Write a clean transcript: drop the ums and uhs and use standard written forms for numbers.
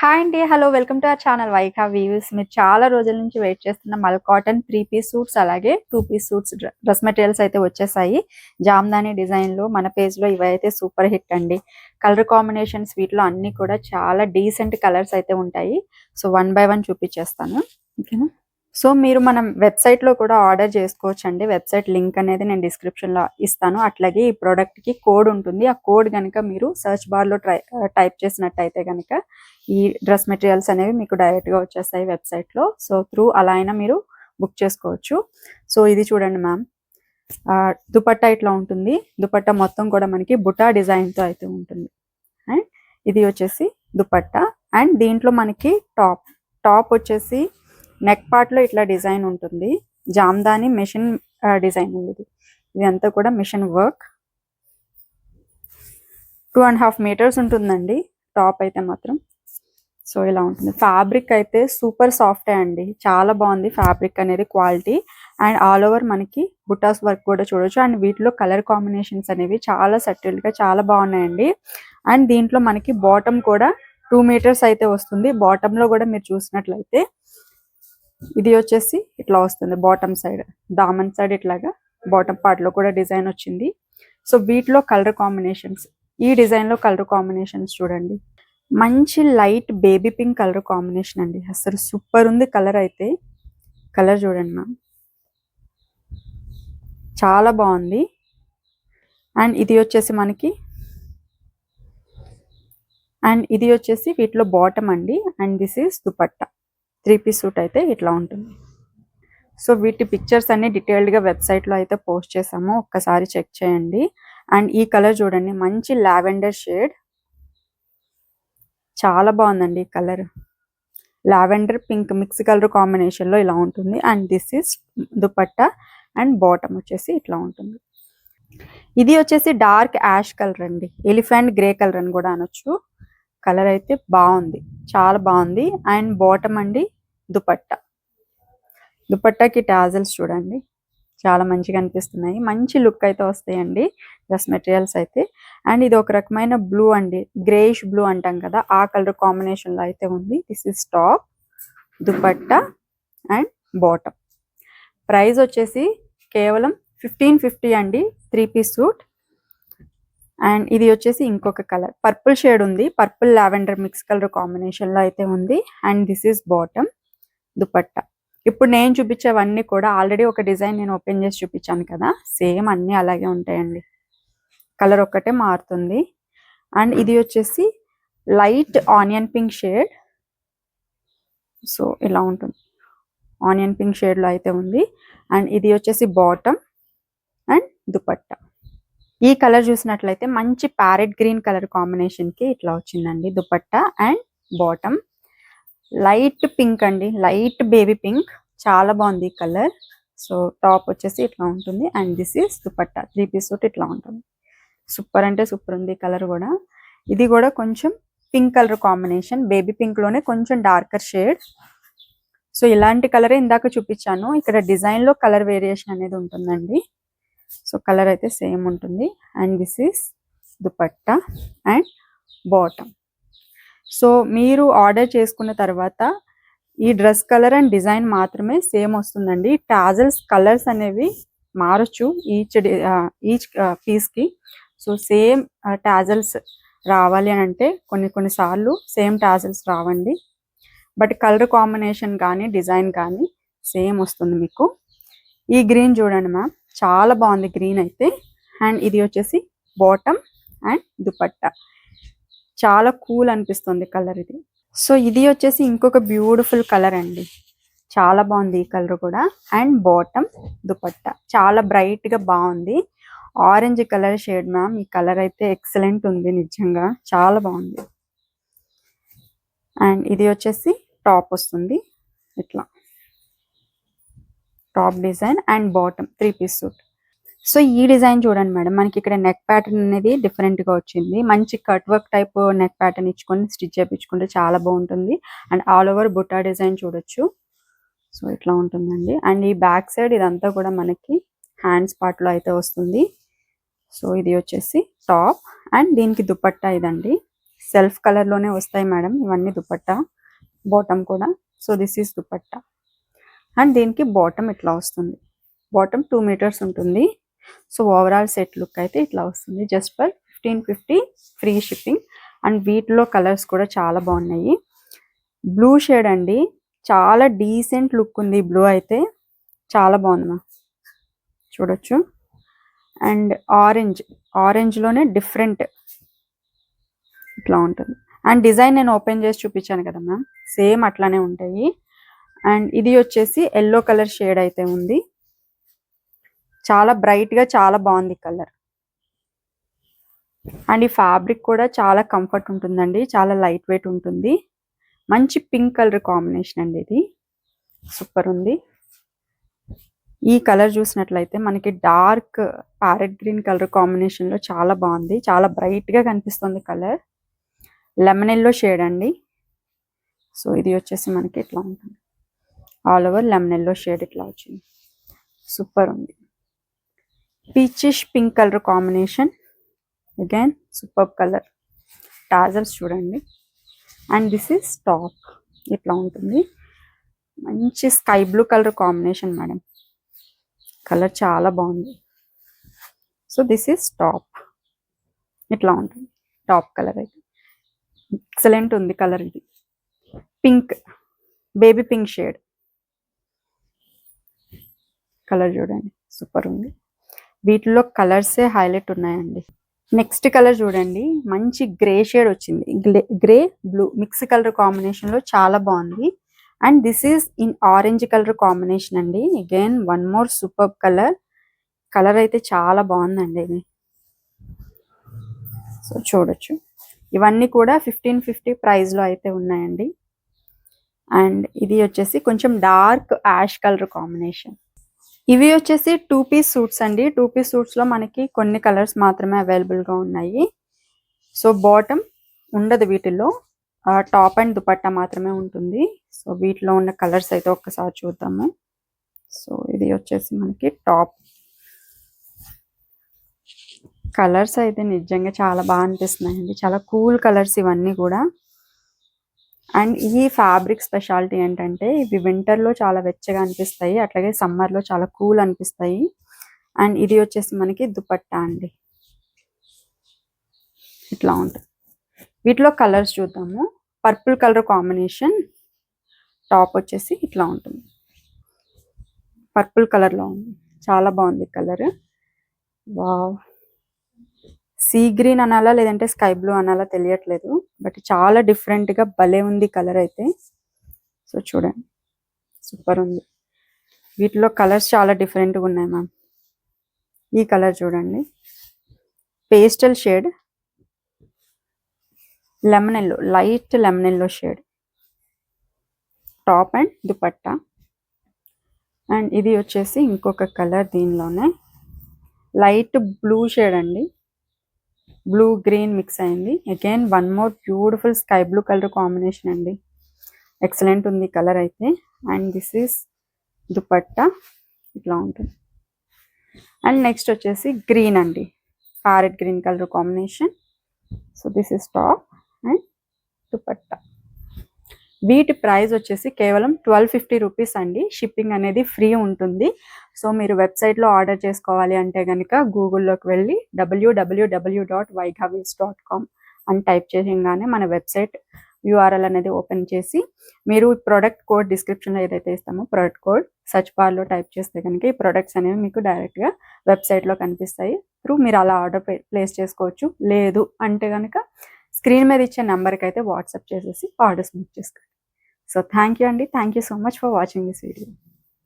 Hi అండి. Hello. Welcome to our channel Vaikha views. మీరు చాలా రోజుల నుంచి వెయిట్ చేస్తున్న మల్ కాటన్ 3 పీస్ సూట్స్ అలాగే 2 పీస్ సూట్స్ డ్రెస్ మెటీరియల్స్ అయితే వచ్చేసాయి. జామ్దాని డిజైన్‌లో మన పేజ్‌లో ఇవైతే సూపర్ హిట్ అండి. కలర్ కాంబినేషన్స్ వీటిలో అన్నీ కూడా చాలా డీసెంట్ కలర్స్ అయితే ఉంటాయి. సో, వన్ బై వన్ చూపించేస్తాను. ఓకేనా? సో, మీరు మనం వెబ్‌సైట్‌లో కూడా ఆర్డర్ చేసుకోవచ్చండి. వెబ్‌సైట్ లింక్ అనేది నేను డిస్క్రిప్షన్‌లో ఇస్తాను. అట్లాగే ఈ ప్రొడక్ట్‌కి కోడ్ ఉంటుంది. ఆ కోడ్ గనుక మీరు సెర్చ్ బార్‌లో టైప్ చేసినట్టయితే గనుక ఈ డ్రెస్ మెటీరియల్స్ అనేవి మీకు డైరెక్ట్‌గా వచ్చేస్తాయి వెబ్‌సైట్‌లో. సో, త్రూ అలా అయినా మీరు బుక్ చేసుకోవచ్చు. సో, ఇది చూడండి మ్యామ్. దుపట్టా ఇట్లా ఉంటుంది. దుపట్టా మొత్తం కూడా మనకి బుటా డిజైన్‌తో అయితే ఉంటుంది. అండ్ ఇది వచ్చేసి దుపట్టా. అండ్ దీంట్లో మనకి టాప్ వచ్చేసి నెక్ పార్ట్లో ఇట్లా డిజైన్ ఉంటుంది. జామ్దాని మిషన్ డిజైన్ ఉంది. ఇదంతా కూడా మిషన్ వర్క్. 2.5 మీటర్స్ ఉంటుందండి టాప్ అయితే మాత్రం. సో, ఇలా ఉంటుంది. ఫ్యాబ్రిక్ అయితే సూపర్ సాఫ్టే అండి. చాలా బాగుంది ఫ్యాబ్రిక్ అనేది, క్వాలిటీ. అండ్ ఆల్ ఓవర్ మనకి బుటాస్ వర్క్ కూడా చూడొచ్చు. అండ్ వీటిలో కలర్ కాంబినేషన్స్ అనేవి చాలా సెటిల్డ్గా చాలా బాగున్నాయండి. అండ్ దీంట్లో మనకి బాటమ్ కూడా 2 మీటర్స్ అయితే వస్తుంది. బాటంలో కూడా మీరు చూసినట్లయితే ఇది వచ్చేసి ఇట్లా వస్తుంది. బాటమ్ సైడ్ దామన్ సైడ్ ఇట్లాగా బాటమ్ పార్ట్లో కూడా డిజైన్ వచ్చింది. సో, వీటిలో కలర్ కాంబినేషన్స్, ఈ డిజైన్లో కలర్ కాంబినేషన్స్ చూడండి. మంచి light baby pink colour combination అండి. అసలు సూపర్ ఉంది కలర్ అయితే. కలర్ చూడండి మ్యామ్, చాలా బాగుంది. అండ్ ఇది వచ్చేసి వీటిలో బాటమ్ అండి. And this is dupatta. 3 piece suit అయితే ఇట్లా ఉంటుంది. సో, వీటి పిక్చర్స్ అన్ని డీటెయిల్డ్గా వెబ్సైట్లో అయితే పోస్ట్ చేసాము, ఒక్కసారి చెక్ చేయండి. అండ్ ఈ కలర్ చూడండి, మంచి లావెండర్ షేడ్, చాలా బాగుందండి ఈ colour. Lavender pink mix colour కాంబినేషన్లో ఇలా ఉంటుంది. And this is dupatta. And bottom వచ్చేసి ఇట్లా ఉంటుంది. ఇది వచ్చేసి డార్క్ యాష్ కలర్ అండి. ఎలిఫెంట్ గ్రే కలర్ అని కూడా అనొచ్చు. కలర్ అయితే బాగుంది, చాలా బాగుంది. అండ్ బాటమ్ అండి దుపట్టా. దుపట్టాకి టాజల్స్ చూడండి, చాలా మంచిగా అనిపిస్తున్నాయి. మంచి లుక్ అయితే వస్తాయండి డ్రెస్ మెటీరియల్స్ అయితే. అండ్ ఇది ఒక రకమైన బ్లూ అండి, గ్రేయిష్ బ్లూ అంటాం కదా, ఆ కలర్ కాంబినేషన్లో అయితే ఉంది. This is top, dupatta and bottom. Price వచ్చేసి కేవలం 1550 అండి 3 పీస్ సూట్. అండ్ ఇది వచ్చేసి ఇంకొక కలర్ పర్పుల్ షేడ్ ఉంది, పర్పుల్ లావెండర్ మిక్స్ కలర్ కాంబినేషన్లో అయితే ఉంది. And this is bottom, dupatta. ఇప్పుడు నేను చూపించేవన్నీ కూడా ఆల్రెడీ ఒక డిజైన్ నేను ఓపెన్ చేసి చూపించాను కదా, సేమ్ అన్నీ అలాగే ఉంటాయండి, కలర్ ఒక్కటే మారుతుంది. అండ్ ఇది వచ్చేసి light onion pink shade. So, ఇలా ఉంటుంది, ఆనియన్ పింక్ షేడ్లో అయితే ఉంది. అండ్ ఇది వచ్చేసి బాటమ్ అండ్ దుపట్టా. ఈ కలర్ చూసినట్లయితే మంచి ప్యారెట్ గ్రీన్ కలర్ కాంబినేషన్కి ఇట్లా వచ్చిందండి dupatta and bottom. Light pink అండి, లైట్ బేబీ పింక్, చాలా బాగుంది ఈ కలర్. సో, టాప్ వచ్చేసి ఇట్లా ఉంటుంది. And this is dupatta. 3 piece suit ఇట్లా ఉంటుంది. సూపర్ అంటే సూపర్ ఉంది ఈ కలర్ కూడా. ఇది కూడా కొంచెం పింక్ కలర్ కాంబినేషన్, బేబీ పింక్లోనే కొంచెం డార్కర్ షేడ్. సో, ఇలాంటి కలరే ఇందాక చూపించాను. ఇక్కడ డిజైన్లో కలర్ వేరియేషన్ అనేది ఉంటుందండి. సో, కలర్ అయితే సేమ్ ఉంటుంది. And this is dupatta and bottom. So, మీరు ఆర్డర్ చేసుకున్న తర్వాత ఈ డ్రెస్ కలర్ అండ్ డిజైన్ మాత్రమే సేమ్ వస్తుందండి. టాజల్స్ కలర్స్ అనేవి మారచ్చు ఈచ్ పీస్కి. సో, సేమ్ టాజల్స్ రావాలి అని అంటే కొన్నిసార్లు సేమ్ టాజల్స్ రావండి. బట్ కలర్ కాంబినేషన్ కానీ డిజైన్ కానీ సేమ్ వస్తుంది మీకు. ఈ గ్రీన్ చూడండి మ్యామ్, చాలా బాగుంది గ్రీన్ అయితే. అండ్ ఇది వచ్చేసి బాటమ్ అండ్ దుపట్టా, చాలా కూల్ అనిపిస్తుంది కలర్ ఇది. సో, ఇది వచ్చేసి ఇంకొక బ్యూటిఫుల్ కలర్ అండి, చాలా బాగుంది ఈ కలర్ కూడా. అండ్ బాటమ్ దుపట్టా చాలా బ్రైట్గా బాగుంది, ఆరెంజ్ కలర్ షేడ్ మ్యామ్. ఈ కలర్ అయితే ఎక్సలెంట్ ఉంది, నిజంగా చాలా బాగుంది. అండ్ ఇది వచ్చేసి టాప్ వస్తుంది ఇట్లా, top design and bottom 3 piece suit. So, ఈ డిజైన్ చూడండి మేడం, మనకి ఇక్కడ నెక్ ప్యాటర్న్ అనేది డిఫరెంట్గా వచ్చింది. మంచి cut work type neck pattern ఇచ్చుకొని స్టిచ్ చేయించుకుంటే చాలా బాగుంటుంది. And all over butta design చూడొచ్చు. సో, ఇట్లా ఉంటుందండి. అండ్ ఈ బ్యాక్ సైడ్ ఇదంతా కూడా మనకి హ్యాండ్స్ పార్ట్లో అయితే వస్తుంది. సో, ఇది వచ్చేసి టాప్ అండ్ దీనికి దుపట్టా ఇదండి. సెల్ఫ్ కలర్లోనే వస్తాయి మేడం ఇవన్నీ దుపట్టా. బాటమ్ కూడా. So this is dupatta and దీనికి బాటమ్ ఇట్లా వస్తుంది. బాటమ్ 2 మీటర్స్ ఉంటుంది. సో ఓవరాల్ సెట్ లుక్ అయితే ఇట్లా వస్తుంది. Just for 1550 free shipping. And వీటిలో కలర్స్ కూడా చాలా బాగున్నాయి. బ్లూ షేడ్ అండి, చాలా డీసెంట్ లుక్ ఉంది. బ్లూ అయితే చాలా బాగుంది మా, చూడొచ్చు. అండ్ ఆరెంజ్లోనే డిఫరెంట్ ఇట్లా ఉంటుంది. అండ్ డిజైన్ నేను ఓపెన్ చేసి చూపించాను కదా మ్యామ్, సేమ్ అట్లానే ఉంటాయి. అండ్ ఇది వచ్చేసి ఎల్లో కలర్ షేడ్ అయితే ఉంది. చాలా బ్రైట్గా చాలా బాగుంది కలర్. అండ్ ఈ ఫ్యాబ్రిక్ కూడా చాలా కంఫర్ట్ ఉంటుందండి, చాలా లైట్ వెయిట్ ఉంటుంది. మంచి పింక్ కలర్ కాంబినేషన్ అండి, ఇది సూపర్ ఉంది. ఈ కలర్ చూసినట్లయితే మనకి డార్క్ ప్యారెట్ గ్రీన్ కలర్ కాంబినేషన్లో చాలా బాగుంది, చాలా బ్రైట్గా కనిపిస్తుంది కలర్. లెమన్ ఎల్లో షేడ్ అండి. సో ఇది వచ్చేసి మనకి ఇట్లా ఉంటుంది, all over lemon yellow shade ఇట్లా వచ్చింది, సూపర్ ఉంది. Peachish pink colour combination, again super colour. Tassels చూడండి. అండ్ దిస్ ఈస్ టాప్, ఇట్లా ఉంటుంది. మంచి sky blue colour combination madam, colour చాలా బాగుంది. సో దిస్ ఈస్ టాప్, ఇట్లా ఉంటుంది టాప్ కలర్ అయితే. ఎక్సలెంట్ ఉంది కలర్. ఇది pink, baby pink shade colour చూడండి, సూపర్ ఉంది. వీటిలో కలర్సే హైలైట్ ఉన్నాయండి. నెక్స్ట్ కలర్ చూడండి, మంచి గ్రే షేడ్ వచ్చింది. గ్రే బ్లూ మిక్స్ కలర్ కాంబినేషన్లో చాలా బాగుంది. And this is in orange colour combination అండి. Again one more super colour. Colour అయితే చాలా బాగుందండి ఇది. సో చూడొచ్చు, ఇవన్నీ కూడా 1550 ప్రైస్లో అయితే ఉన్నాయండి. అండ్ ఇది వచ్చేసి కొంచెం డార్క్ యాష్ కలర్ కాంబినేషన్. ఇవి వచ్చేసి 2 పీస్ సూట్స్ అండి. 2 పీస్ సూట్స్లో మనకి కొన్ని కలర్స్ మాత్రమే అవైలబుల్గా ఉన్నాయి. సో బాటమ్ ఉండదు వీటిల్లో, టాప్ అండ్ దుపట్టా మాత్రమే ఉంటుంది. సో వీటిలో ఉన్న కలర్స్ అయితే ఒక్కసారి చూద్దాము. సో ఇది వచ్చేసి మనకి టాప్. కలర్స్ అయితే నిజంగా చాలా బాగా అనిపిస్తున్నాయండి, చాలా కూల్ కలర్స్ ఇవన్నీ కూడా. అండ్ ఈ ఫ్యాబ్రిక్ స్పెషాలిటీ ఏంటంటే ఇవి వింటర్లో చాలా వెచ్చగా అనిపిస్తాయి, అట్లాగే సమ్మర్లో చాలా కూల్ అనిపిస్తాయి. అండ్ ఇది వచ్చేసి మనకి దుపట్టా అండి, ఇట్లా ఉంటుంది. వీటిలో కలర్స్ చూద్దాము. పర్పుల్ కలర్ కాంబినేషన్, టాప్ వచ్చేసి ఇట్లా ఉంటుంది, పర్పుల్ కలర్లో ఉంది, చాలా బాగుంది కలర్. వావ్, సీ గ్రీన్ అనాలా లేదంటే స్కై బ్లూ అనాలా తెలియట్లేదు, బట్ చాలా డిఫరెంట్గా భలే ఉంది కలర్ అయితే. సో చూడండి, సూపర్ ఉంది. వీటిలో కలర్స్ చాలా డిఫరెంట్గా ఉన్నాయి మ్యామ్. ఈ కలర్ చూడండి, pastel shade, lemon yellow, light lemon yellow shade, top and dupatta. And ఇది వచ్చేసి ఇంకొక కలర్, దీనిలోనే లైట్ బ్లూ షేడ్ అండి, బ్లూ గ్రీన్ మిక్స్ అయింది. Again one more beautiful sky blue colour combination అండి, ఎక్సలెంట్ ఉంది కలర్ అయితే. అండ్ దిస్ ఈస్ దుపట్టా, ఇట్లా ఉంటుంది. అండ్ నెక్స్ట్ వచ్చేసి గ్రీన్ అండి, parrot green colour combination. So this is top and dupatta. వీటి ప్రైస్ వచ్చేసి కేవలం 1250 రూపీస్ అండి. షిప్పింగ్ అనేది ఫ్రీ ఉంటుంది. సో మీరు వెబ్సైట్లో ఆర్డర్ చేసుకోవాలి అంటే కనుక గూగుల్లోకి వెళ్ళి www.vaighaweels.com అని టైప్ చేయగానే మన వెబ్సైట్ URL అనేది ఓపెన్ చేసి మీరు ప్రోడక్ట్ కోడ్ డిస్క్రిప్షన్లో ఏదైతే ఇస్తామో ప్రోడక్ట్ కోడ్ సర్చ్ బార్లో టైప్ చేస్తే కనుక ఈ ప్రొడక్ట్స్ అనేవి మీకు డైరెక్ట్గా వెబ్సైట్లో కనిపిస్తాయి. మీరు అలా ఆర్డర్ ప్లేస్ చేసుకోవచ్చు. లేదు అంటే కనుక స్క్రీన్ మీద ఇచ్చే నెంబర్కి అయితే వాట్సాప్ చేసేసి ఆర్డర్స్ బుక్ చేసుకోండి. సో థ్యాంక్ యూ అండి, thank you so much for watching this video.